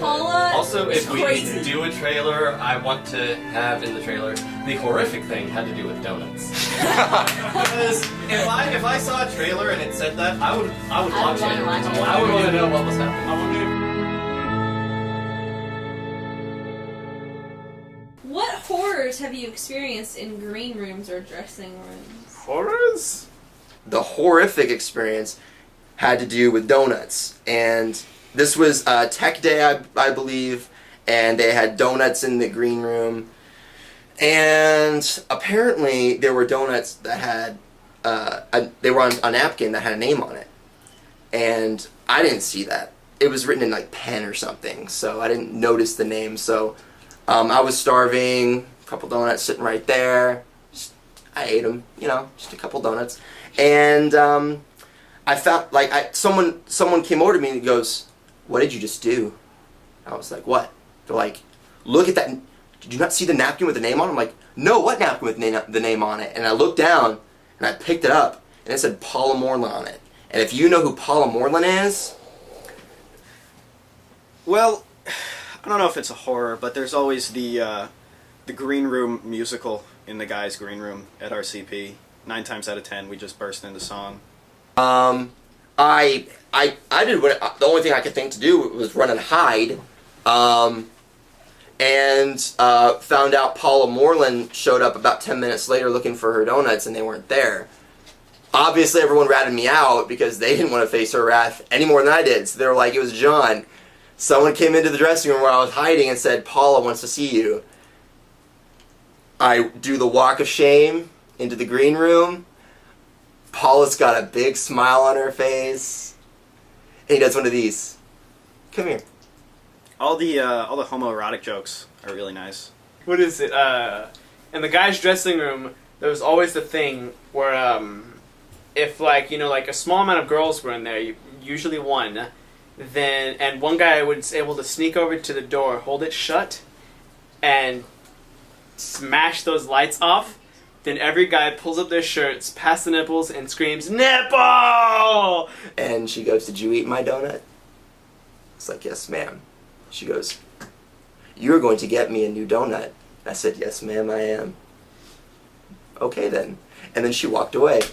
Paula Also, is if we crazy. do a trailer, I want to have in the trailer the horrific thing had to do with donuts. Because if I saw a trailer and it said that, I would watch it. I would want to know what was happening. What horrors have you experienced in green rooms or dressing rooms? Horrors? The horrific experience had to do with donuts, and this was Tech Day, I believe, and they had donuts in the green room, and apparently there were donuts that had they were on a napkin that had a name on it, and I didn't see that. It was written in like pen or something, so I didn't notice the name. So I was starving, a couple donuts sitting right there. I ate them, just a couple donuts, and I found someone came over to me and goes, "What did you just do?" I was like, "What?" They're like, "Look at that. Did you not see the napkin with the name on it?" I'm like, "No, what napkin with the name on it?" And I looked down and I picked it up and it said Paula Morlin on it. And if you know who Paula Morlin is, Well, I don't know if it's a horror, but there's always the green room musical in the guys' green room at RCP. 9 times out of 10, we just burst into song. I did what the only thing I could think to do was run and hide, and found out Paula Morlin showed up about 10 minutes later looking for her donuts, and they weren't there. Obviously, everyone ratted me out because they didn't want to face her wrath any more than I did. So they were like, "It was John." Someone came into the dressing room where I was hiding and said, "Paula wants to see you." I do the walk of shame into the green room. Paula's got a big smile on her face. And he does one of these. "Come here." All the homoerotic jokes are really nice. What is it? In the guys' dressing room, there was always the thing where, if like a small amount of girls were in there, usually one, and one guy was able to sneak over to the door, hold it shut, and smash those lights off. Then every guy pulls up their shirts, past the nipples, and screams, "Nipple!" And she goes, "Did you eat my donut?" It's like, "Yes, ma'am." She goes, "You're going to get me a new donut." I said, "Yes, ma'am, I am." "Okay, then." And then she walked away.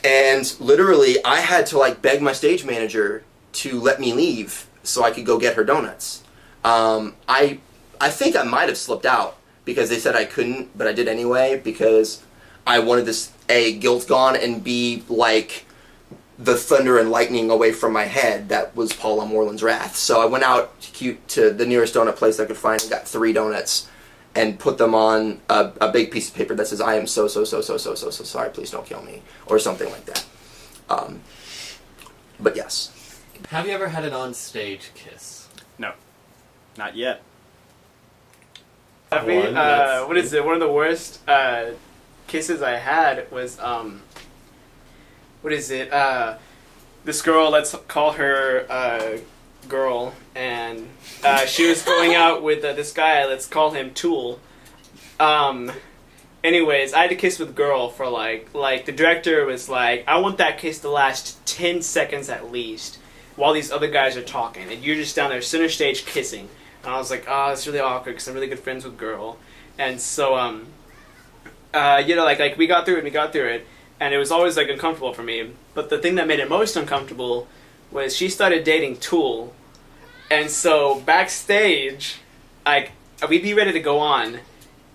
And literally, I had to beg my stage manager to let me leave so I could go get her donuts. I think I might have slipped out because they said I couldn't, but I did anyway because I wanted this A, guilt gone, and B, the thunder and lightning away from my head that was Paula Morlin's wrath. So I went out to the nearest donut place I could find and got 3 donuts and put them on a big piece of paper that says, "I am so sorry, please don't kill me," or something like that. But yes. Have you ever had an onstage kiss? No, not yet. What is it? One of the worst kisses I had was what is it? This girl, let's call her girl, and she was going out with this guy. Let's call him Tool. Anyways, I had to kiss with girl for like the director was like, "I want that kiss to last 10 seconds at least, while these other guys are talking, and you're just down there center stage kissing." And I was like, "Oh, it's really awkward because I'm really good friends with girl." And so, we got through it, and it was always uncomfortable for me. But the thing that made it most uncomfortable was she started dating Tool, and so backstage, we'd be ready to go on,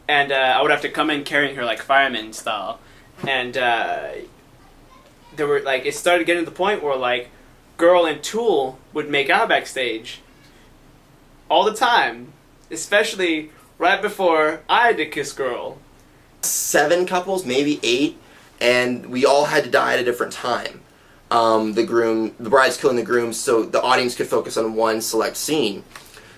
and I would have to come in carrying her fireman style, and there were it started getting to the point where girl and Tool would make out backstage all the time, especially right before I had to kiss girl. 7 couples, maybe 8, and we all had to die at a different time. The bride's killing the groom, so the audience could focus on one select scene.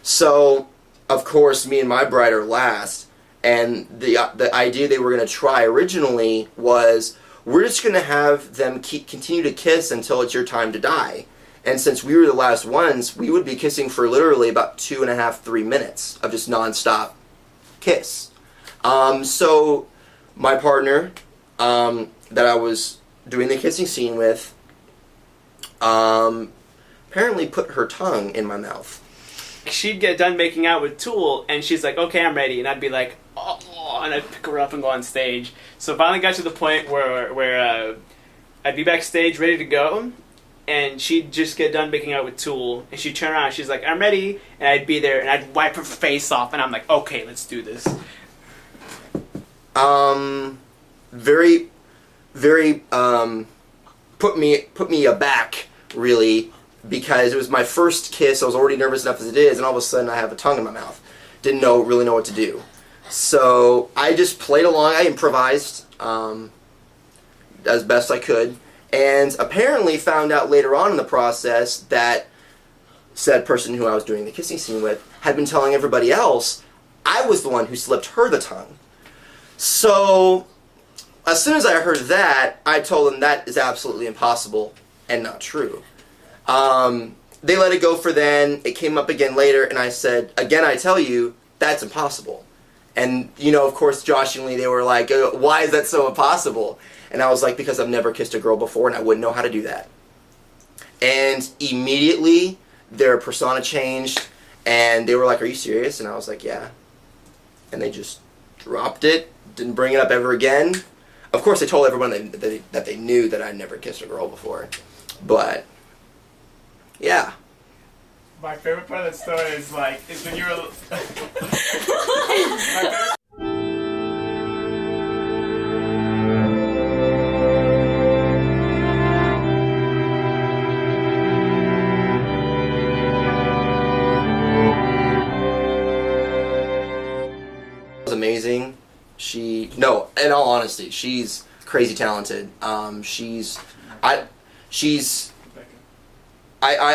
So, of course, me and my bride are last, and the idea they were going to try originally was, we're just going to have them continue to kiss until it's your time to die. And since we were the last ones, we would be kissing for literally about 2.5, 3 minutes of just non-stop kiss. So my partner that I was doing the kissing scene with apparently put her tongue in my mouth. she'd get done making out with Tool, and she's like, "Okay, I'm ready," and I'd be like, "Oh," and I'd pick her up and go on stage. So it finally got to the point where I'd be backstage ready to go, and she'd just get done making out with Tool, and she'd turn around, and she's like, "I'm ready," and I'd be there, and I'd wipe her face off, and I'm like, "Okay, let's do this." Very, very put me aback, really, because it was my first kiss. I was already nervous enough as it is, and all of a sudden I have a tongue in my mouth. Didn't really know what to do. So I just played along. I improvised as best I could, and apparently found out later on in the process that said person who I was doing the kissing scene with had been telling everybody else I was the one who slipped her the tongue. So as soon as I heard that, I told them that is absolutely impossible and not true. They let it go for then. It came up again later, and I said, "Again, I tell you, that's impossible." And, of course, joshingly, they were like, "Why is that so impossible?" And I was like, "Because I've never kissed a girl before, and I wouldn't know how to do that." And immediately, their persona changed, and they were like, "Are you serious?" And I was like, "Yeah." And they just dropped it, didn't bring it up ever again. Of course, they told everyone that they knew that I'd never kissed a girl before. But, yeah. My favorite part of that story is when you were... Was amazing. In all honesty, she's crazy talented. I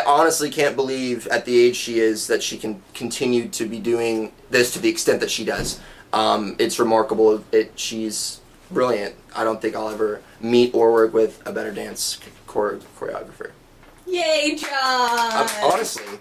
honestly can't believe at the age she is that she can continue to be doing this to the extent that she does. It's remarkable. She's brilliant. I don't think I'll ever meet or work with a better dance choreographer. Yay, John! Honestly.